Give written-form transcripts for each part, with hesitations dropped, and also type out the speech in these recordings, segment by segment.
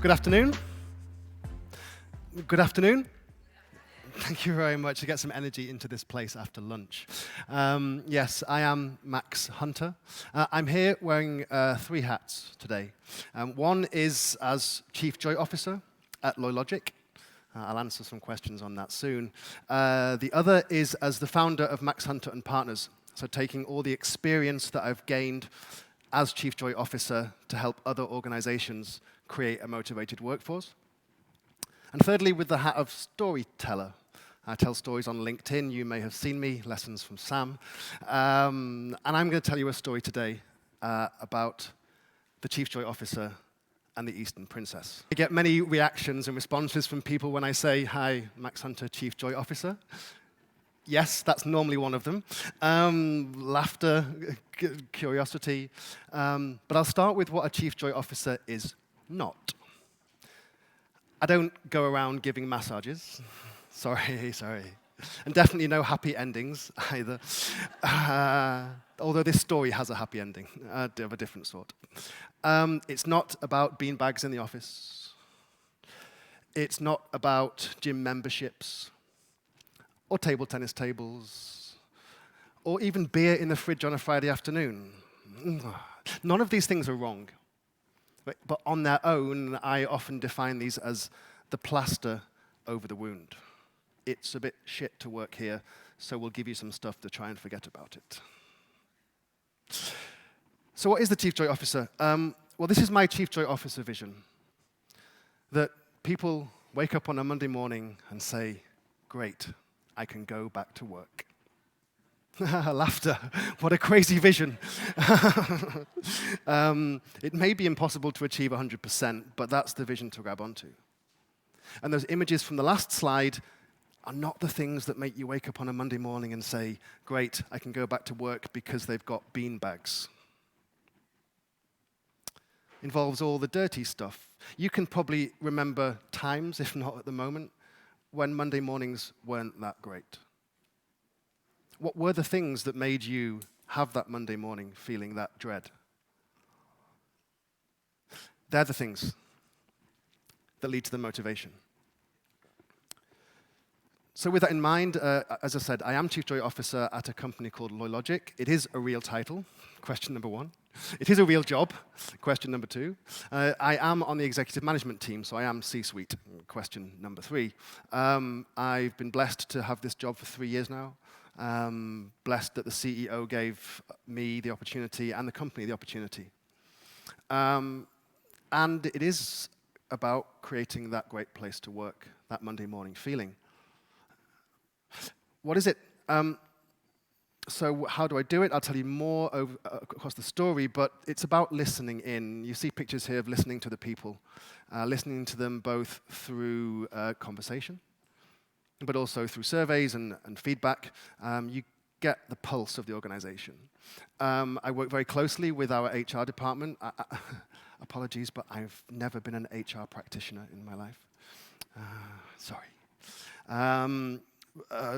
Good afternoon. Good afternoon. Thank you very much to get some energy into this place after lunch. Yes, I am Max Hunter. I'm here wearing 3 hats today. One is as Chief Joy Officer at Loylogic. I'll answer some questions on that soon. The other is as the founder of Max Hunter and Partners, so taking all the experience that I've gained as Chief Joy Officer to help other organizations create a motivated workforce. And thirdly, with the hat of storyteller. I tell stories on LinkedIn. You may have seen me, Lessons from Sam. And I'm going to tell you a story today about the Chief Joy Officer and the Eastern Princess. I get many reactions and responses from people when I say, "Hi, Max Hunter, Chief Joy Officer." Yes, that's normally one of them. Laughter, curiosity. But I'll start with what a Chief Joy Officer is not. I don't go around giving massages. Sorry. And definitely no happy endings either. Although this story has a happy ending of a different sort. It's not about beanbags in the office. It's not about gym memberships, or table tennis tables, or even beer in the fridge on a Friday afternoon. None of these things are wrong. But on their own, I often define these as the plaster over the wound. It's a bit shit to work here, so we'll give you some stuff to try and forget about it. So what is the Chief Joy Officer? Well, this is my Chief Joy Officer vision. That people wake up on a Monday morning and say, "Great, I can go back to work." Laughter. What a crazy vision. It may be impossible to achieve 100%, but that's the vision to grab onto. And those images from the last slide are not the things that make you wake up on a Monday morning and say, "Great, I can go back to work because they've got bean bags." Involves all the dirty stuff. You can probably remember times, if not at the moment, when Monday mornings weren't that great. What were the things that made you have that Monday morning feeling that dread? They're the things that lead to the motivation. So with that in mind, as I said, I am Chief Joy Officer at a company called Loylogic. It is a real title, question number 1. It is a real job, question number 2. I am on the executive management team, so I am C-suite, question number 3. I've been blessed to have this job for 3 years now. Blessed that the CEO gave me the opportunity and the company the opportunity. And it is about creating that great place to work, that Monday morning feeling. What is it? So how do I do it? I'll tell you more across the story, but it's about listening in. You see pictures here of listening to the people, listening to them both through conversation, but also through surveys and feedback. You get the pulse of the organization. I work very closely with our HR department. Apologies, but I've never been an HR practitioner in my life. Sorry.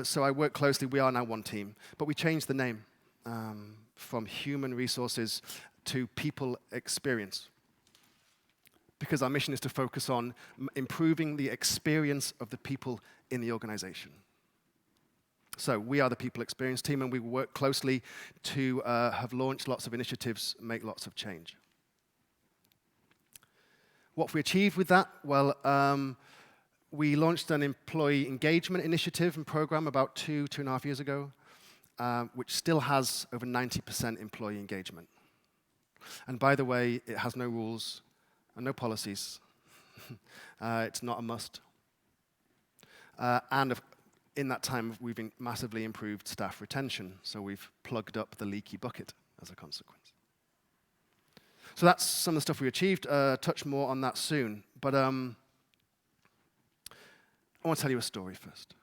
So I work closely. We are now one team, but we changed the name from human resources to people experience, because our mission is to focus on improving the experience of the people in the organization. So we are the people experience team, and we work closely to have launched lots of initiatives, make lots of change. What have we achieved with that? Well, we launched an employee engagement initiative and program about 2.5 years ago, which still has over 90% employee engagement. And by the way, it has no rules and no policies. It's not a must. And in that time, we've massively improved staff retention, so we've plugged up the leaky bucket as a consequence. So that's some of the stuff we achieved. Touch more on that soon. But I want to tell you a story first.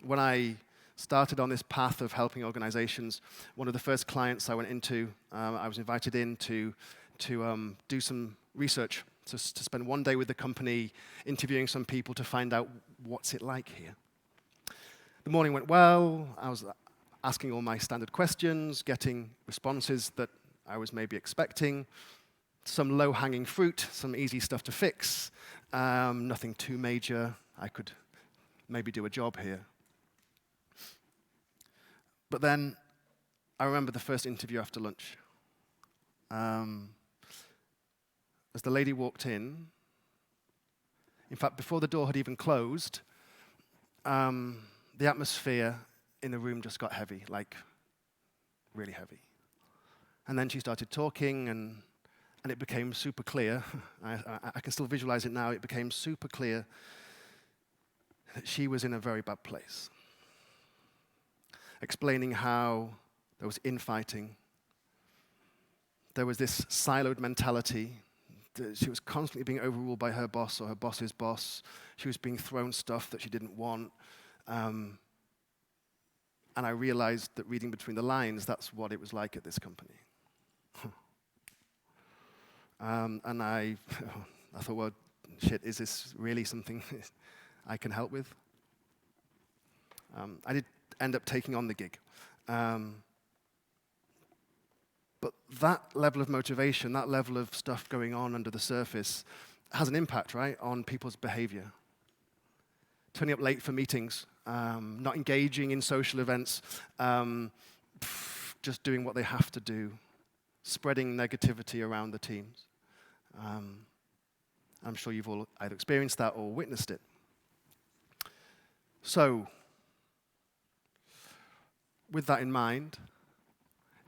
When I started on this path of helping organizations, one of the first clients I went into, I was invited in to do some research, to spend one day with the company, interviewing some people to find out what's it like here. The morning went well. I was asking all my standard questions, getting responses that I was maybe expecting. some low-hanging fruit, some easy stuff to fix, nothing too major. I could maybe do a job here. But then I remember the first interview after lunch. As the lady walked in fact, before the door had even closed, the atmosphere in the room just got heavy, like really heavy. And then she started talking, and it became super clear. I can still visualize it now. It became super clear that she was in a very bad place. Explaining how there was infighting, there was this siloed mentality. She was constantly being overruled by her boss or her boss's boss. She was being thrown stuff that she didn't want. And I realized that reading between the lines, that's what it was like at this company. And I thought, well, shit, is this really something I can help with? I did end up taking on the gig. But that level of motivation, that level of stuff going on under the surface has an impact, right, on people's behavior. Turning up late for meetings, not engaging in social events, just doing what they have to do, spreading negativity around the teams. I'm sure you've all either experienced that or witnessed it. So, with that in mind,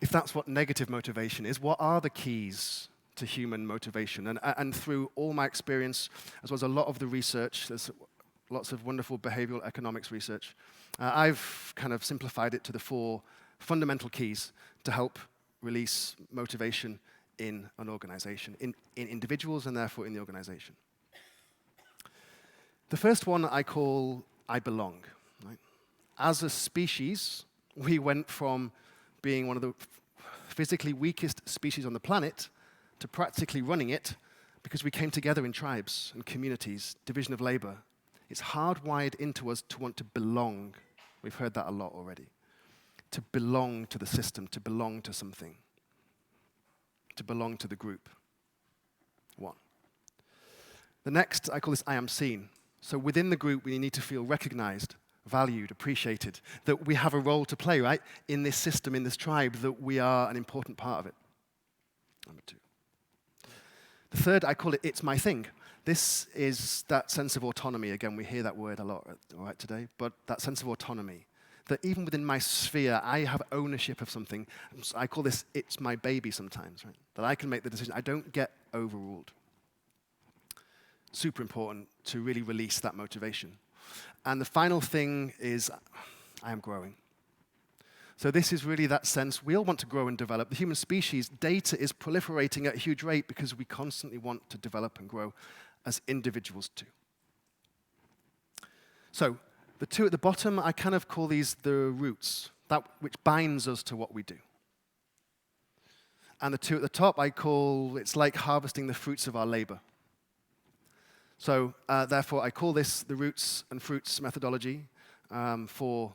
if that's what negative motivation is, what are the keys to human motivation? And through all my experience, as well as a lot of the research, there's lots of wonderful behavioral economics research, I've kind of simplified it to the 4 fundamental keys to help release motivation in an organization, in individuals and therefore in the organization. The first one I call I belong. Right? As a species, we went from being one of the physically weakest species on the planet to practically running it because we came together in tribes and communities, division of labor. It's hardwired into us to want to belong. We've heard that a lot already. To belong to the system, to belong to something, to belong to the group. 1. The next, I call this I am seen. So within the group, we need to feel recognized, valued, appreciated, that we have a role to play, right, in this system, in this tribe, that we are an important part of it. Number 2. The third, I call it it's my thing. This is that sense of autonomy. Again, we hear that word a lot right, today, but that sense of autonomy, that even within my sphere, I have ownership of something. I call this it's my baby sometimes, right? That I can make the decision. I don't get overruled. Super important to really release that motivation. And the final thing is, I am growing. So this is really that sense, we all want to grow and develop. The human species, data is proliferating at a huge rate because we constantly want to develop and grow as individuals too. So the 2 at the bottom, I kind of call these the roots, that which binds us to what we do. And the 2 at the top, I call, it's like harvesting the fruits of our labor. So therefore, I call this the roots and fruits methodology for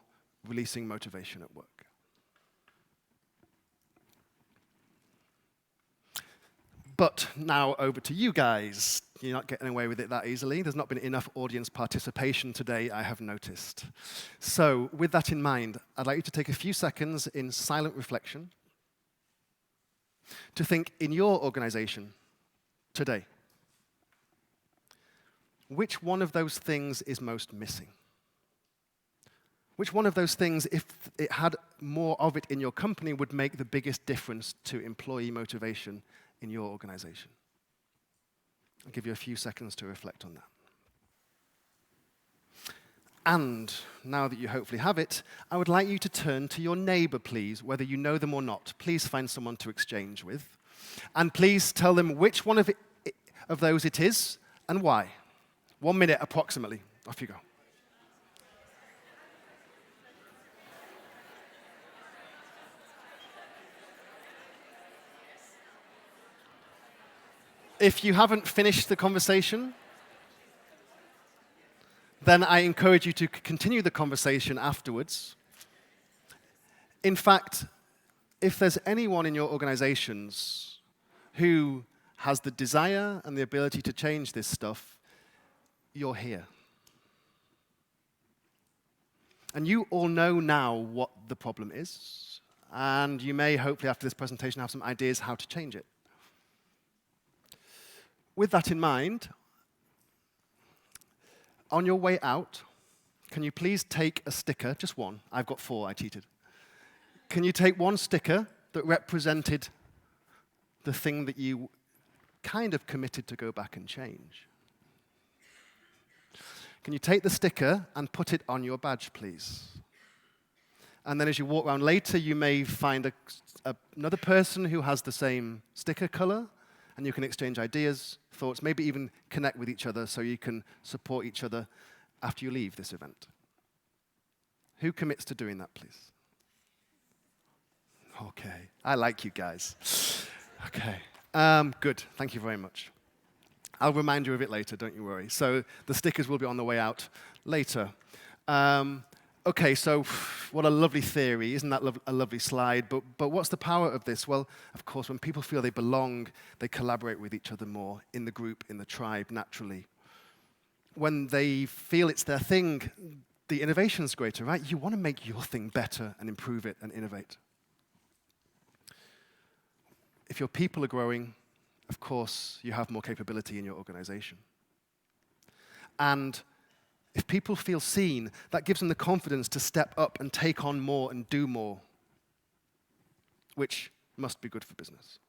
releasing motivation at work. But now over to you guys. You're not getting away with it that easily. There's not been enough audience participation today, I have noticed. So with that in mind, I'd like you to take a few seconds in silent reflection to think in your organization today. Which one of those things is most missing? Which one of those things, if it had more of it in your company, would make the biggest difference to employee motivation in your organization? I'll give you a few seconds to reflect on that. And now that you hopefully have it, I would like you to turn to your neighbor, please, whether you know them or not. Please find someone to exchange with. And please tell them which one of those it is and why. 1 minute approximately. Off you go. If you haven't finished the conversation, then I encourage you to continue the conversation afterwards. In fact, if there's anyone in your organizations who has the desire and the ability to change this stuff, you're here. And you all know now what the problem is, and you may, hopefully, after this presentation, have some ideas how to change it. With that in mind, on your way out, can you please take a sticker, just one? I've got 4, I cheated. Can you take one sticker that represented the thing that you kind of committed to go back and change? Can you take the sticker and put it on your badge, please? And then as you walk around later, you may find another person who has the same sticker color, and you can exchange ideas, thoughts, maybe even connect with each other so you can support each other after you leave this event. Who commits to doing that, please? Okay, I like you guys. Okay, good, thank you very much. I'll remind you of it later, don't you worry. So the stickers will be on the way out later. Okay, so what a lovely theory. Isn't that a lovely slide? But what's the power of this? Well, of course, when people feel they belong, they collaborate with each other more in the group, in the tribe, naturally. When they feel it's their thing, the innovation's greater, right? You want to make your thing better and improve it and innovate. If your people are growing, of course, you have more capability in your organization. And if people feel seen, that gives them the confidence to step up and take on more and do more, which must be good for business.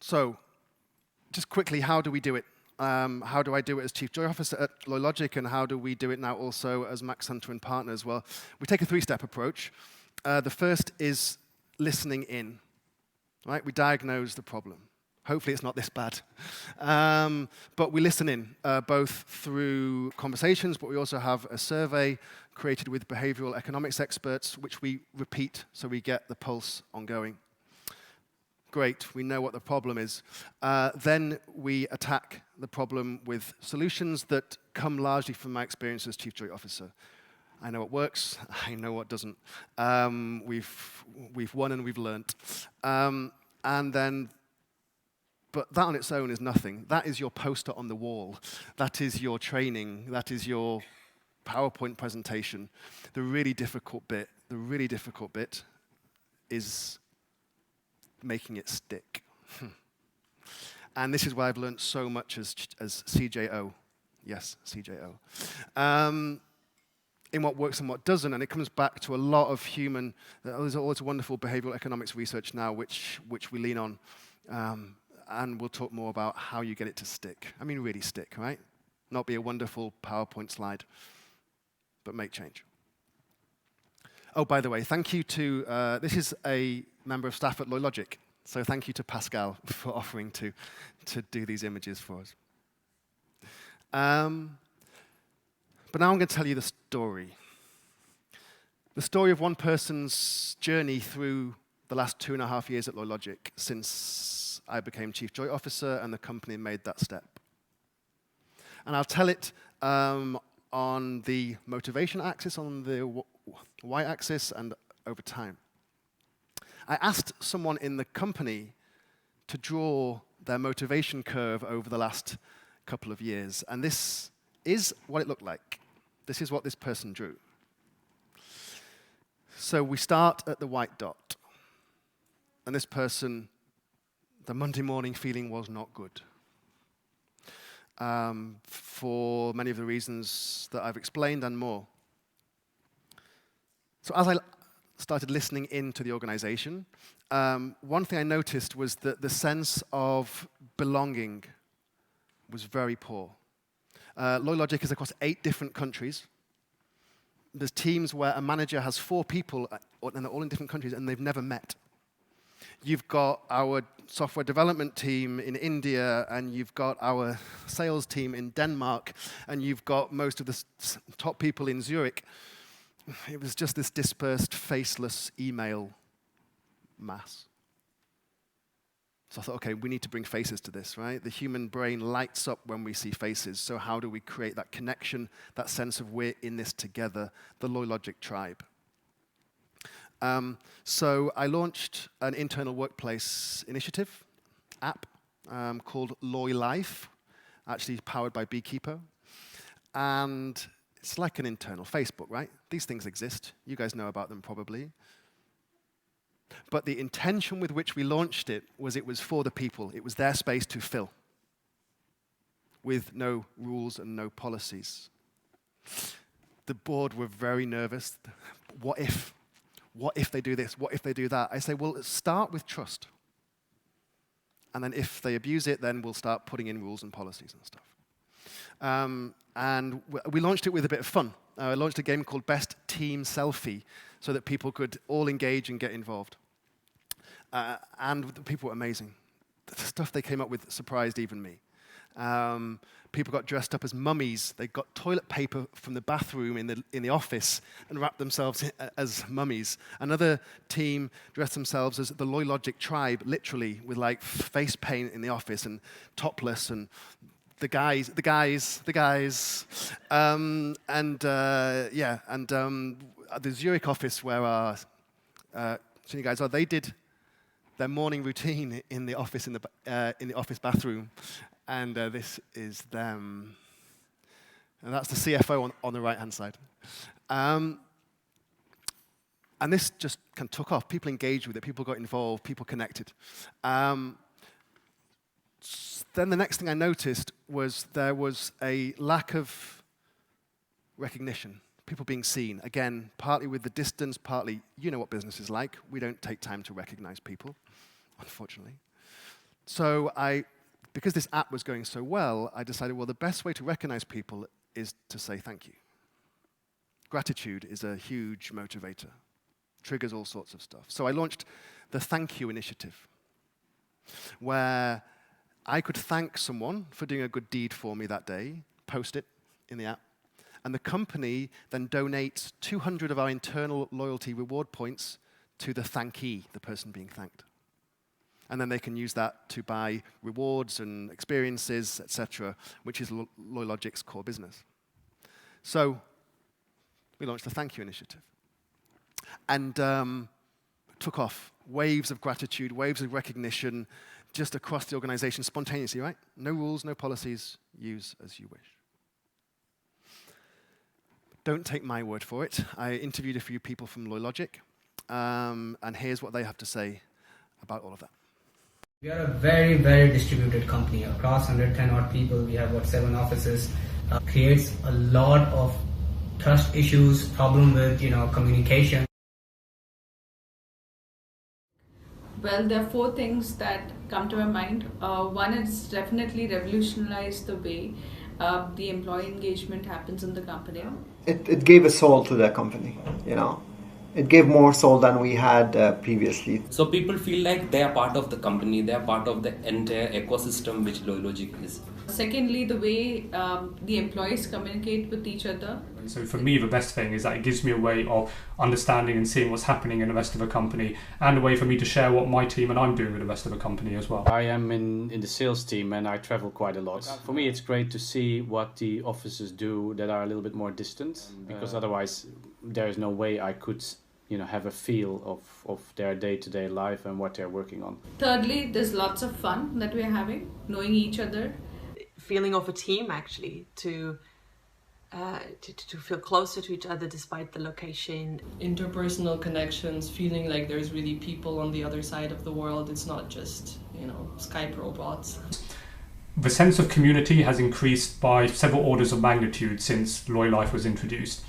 So, just quickly, how do we do it? How do I do it as Chief Joy Officer at Loylogic, and how do we do it now also as Max Hunter and Partners? Well, we take a 3-step approach. The first is listening in, right? We diagnose the problem. Hopefully it's not this bad. But we listen in, both through conversations, but we also have a survey created with behavioral economics experts, which we repeat so we get the pulse ongoing. Great, we know what the problem is. Then we attack the problem with solutions that come largely from my experience as Chief Joy Officer. I know what works, I know what doesn't. We've won and we've learnt. But that on its own is nothing. That is your poster on the wall. That is your training. That is your PowerPoint presentation. The really difficult bit is making it stick. And this is why I've learned so much as CJO. Yes, CJO. In what works and what doesn't, and it comes back to a lot of there's always wonderful behavioral economics research now which we lean on, and we'll talk more about how you get it to stick. I mean really stick, right? Not be a wonderful PowerPoint slide, but make change. Oh, by the way, thank you to, this is a member of staff at Loylogic, so thank you to Pascal for offering to do these images for us. But now I'm going to tell you the story. The story of one person's journey through the last 2.5 years at Loylogic since I became Chief Joy Officer and the company made that step. And I'll tell it on the motivation axis, on the y-axis, and over time. I asked someone in the company to draw their motivation curve over the last couple of years, and this is what it looked like. This is what this person drew. So we start at the white dot. And this person, the Monday morning feeling was not good. For many of the reasons that I've explained and more. So as I started listening into the organization, one thing I noticed was that the sense of belonging was very poor. Loylogic is across 8 different countries. There's teams where a manager has 4 people, and they're all in different countries, and they've never met. You've got our software development team in India, and you've got our sales team in Denmark, and you've got most of the top people in Zurich. It was just this dispersed, faceless email mass. So I thought, okay, we need to bring faces to this, right? The human brain lights up when we see faces, so how do we create that connection, that sense of we're in this together, the Loylogic tribe? So I launched an internal workplace initiative app called Loylife, actually powered by Beekeeper. And it's like an internal Facebook, right? These things exist. You guys know about them probably. But the intention with which we launched it was for the people. It was their space to fill with no rules and no policies. The board were very nervous. What if? What if they do this? What if they do that? I say, well, start with trust. And then if they abuse it, then we'll start putting in rules and policies and stuff. And we launched it with a bit of fun. I launched a game called Best Team Selfie so that people could all engage and get involved. And the people were amazing. The stuff they came up with surprised even me. People got dressed up as mummies. They got toilet paper from the bathroom in the office and wrapped themselves as mummies. Another team dressed themselves as the Loylogic tribe, literally, with like face paint in the office and topless and the guys. The Zurich office where our senior guys are, they did their morning routine in the office in the office bathroom. And this is them. And that's the CFO on the right-hand side. And this just kind of took off. People engaged with it. People got involved. People connected. Then the next thing I noticed was there was a lack of recognition, people being seen. Again, partly with the distance, partly, you know what business is like. We don't take time to recognize people, unfortunately. So because this app was going so well, I decided, well, the best way to recognize people is to say thank you. Gratitude is a huge motivator, triggers all sorts of stuff. So I launched the Thank You initiative, where I could thank someone for doing a good deed for me that day, post it in the app, and the company then donates 200 of our internal loyalty reward points to the thankee, the person being thanked. And then they can use that to buy rewards and experiences, etc., which is Loylogic's core business. So we launched the Thank You initiative. And took off waves of gratitude, waves of recognition, just across the organization spontaneously, right? No rules, no policies, use as you wish. Don't take my word for it. I interviewed a few people from Loylogic, and here's what they have to say about all of that. We are a very, very distributed company. Across 110 odd people, we have 7 offices. Creates a lot of trust issues, problem with communication. Well, there are 4 things that come to my mind. One is definitely revolutionized the way the employee engagement happens in the company. It gave a soul to the company, It gave more soul than we had previously. So people feel like they are part of the company, they are part of the entire ecosystem which Loylogic is. Secondly, the way the employees communicate with each other. So for me, the best thing is that it gives me a way of understanding and seeing what's happening in the rest of the company, and a way for me to share what my team and I'm doing with the rest of the company as well. I am in the sales team and I travel quite a lot. For me, it's great to see what the offices do that are a little bit more distant, because otherwise there is no way I could have a feel of their day-to-day life and what they're working on. Thirdly, there's lots of fun that we're having, knowing each other. Feeling of a team, actually, to feel closer to each other despite the location. Interpersonal connections, feeling like there's really people on the other side of the world. It's not just, Skype robots. The sense of community has increased by several orders of magnitude since Loylife was introduced.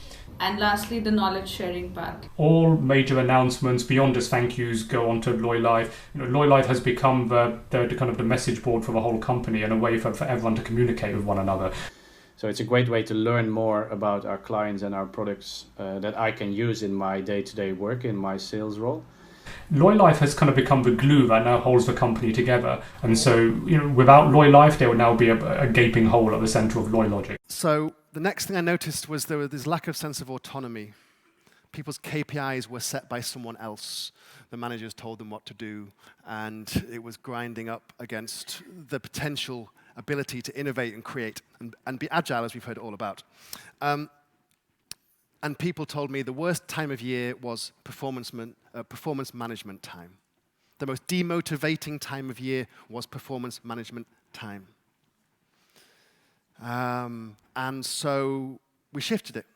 And lastly, the knowledge sharing part. All major announcements beyond just thank yous go onto Loylife. Loylife has become the kind of the message board for the whole company and a way for everyone to communicate with one another. So it's a great way to learn more about our clients and our products that I can use in my day-to-day work, in my sales role. Loylife has kind of become the glue that now holds the company together. And so, without Loylife, there would now be a gaping hole at the center of Loylogic. So the next thing I noticed was there was this lack of sense of autonomy. People's KPIs were set by someone else. The managers told them what to do, and it was grinding up against the potential ability to innovate and create and be agile, as we've heard all about. And people told me the worst time of year was performance management time. The most demotivating time of year was performance management time. And so we shifted it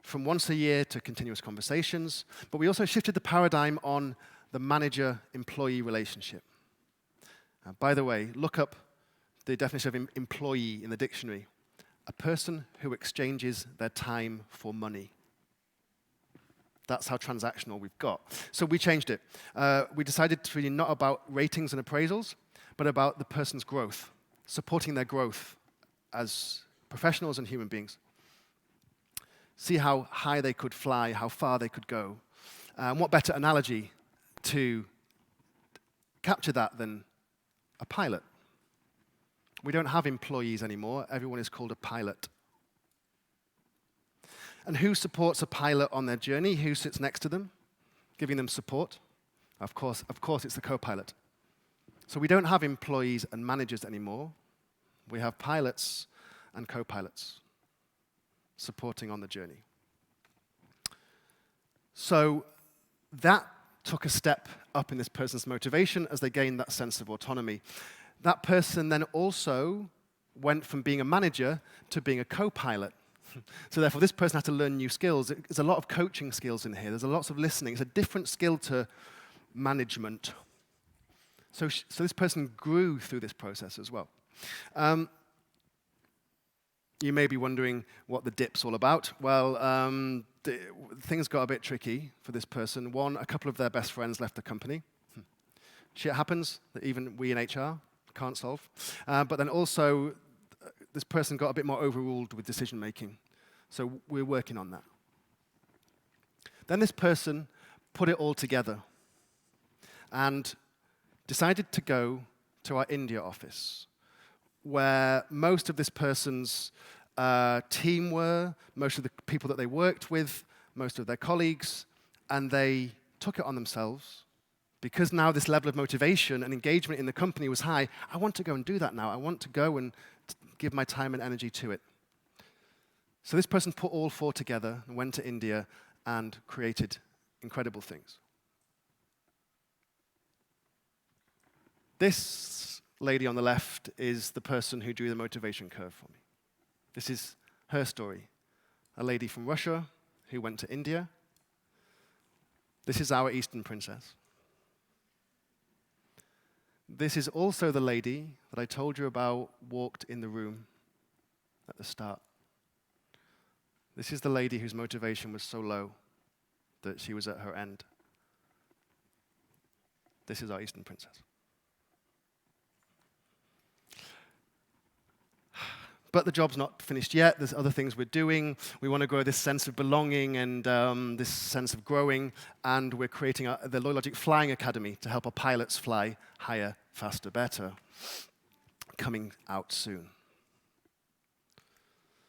from once a year to continuous conversations, but we also shifted the paradigm on the manager-employee relationship. By the way, look up the definition of employee in the dictionary. A person who exchanges their time for money. That's how transactional we've got. So we changed it. We decided to really not about ratings and appraisals, but about the person's growth, supporting their growth as professionals and human beings. See how high they could fly, how far they could go. What better analogy to capture that than a pilot? We don't have employees anymore. Everyone is called a pilot. And who supports a pilot on their journey? Who sits next to them, giving them support? Of course, it's the co-pilot. So we don't have employees and managers anymore. We have pilots and co-pilots supporting on the journey. So that took a step up in this person's motivation as they gained that sense of autonomy. That person then also went from being a manager to being a co-pilot. So therefore, this person had to learn new skills. There's a lot of coaching skills in here. There's a lot of listening. It's a different skill to management. So this person grew through this process as well. You may be wondering what the dip's all about. Well, things got a bit tricky for this person. One, a couple of their best friends left the company. Shit happens that even we in HR can't solve. But then also, this person got a bit more overruled with decision making. So we're working on that. Then this person put it all together and decided to go to our India office, where most of this person's team were, most of the people that they worked with, most of their colleagues, and they took it on themselves. Because now this level of motivation and engagement in the company was high, I want to go and do that now. I want to go and give my time and energy to it. So this person put all four together and went to India and created incredible things. This lady on the left is the person who drew the motivation curve for me. This is her story. A lady from Russia who went to India. This is our Eastern princess. This is also the lady that I told you about walked in the room at the start. This is the lady whose motivation was so low that she was at her end. This is our Eastern princess. But the job's not finished yet. There's other things we're doing. We want to grow this sense of belonging and this sense of growing, and we're creating the Loylogic Flying Academy to help our pilots fly higher, faster, better, coming out soon.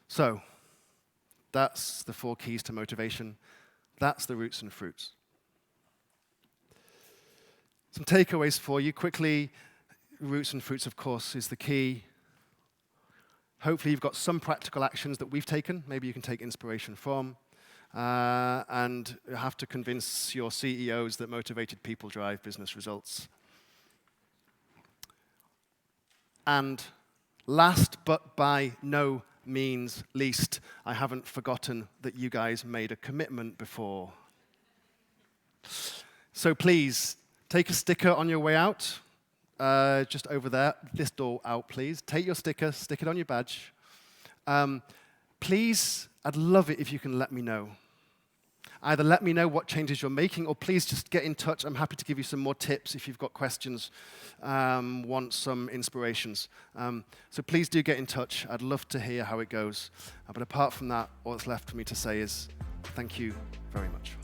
So that's the 4 keys to motivation. That's the roots and fruits. Some takeaways for you quickly. Roots and fruits, of course, is the key. Hopefully you've got some practical actions that we've taken. Maybe you can take inspiration from. And you have to convince your CEOs that motivated people drive business results. And last but by no means least, I haven't forgotten that you guys made a commitment before. So please, take a sticker on your way out. Just over there, this door out, please. Take your sticker, stick it on your badge. Please, I'd love it if you can let me know. Either let me know what changes you're making, or please just get in touch. I'm happy to give you some more tips if you've got questions, want some inspirations. So please do get in touch. I'd love to hear how it goes. But apart from that, all that's left for me to say is thank you very much.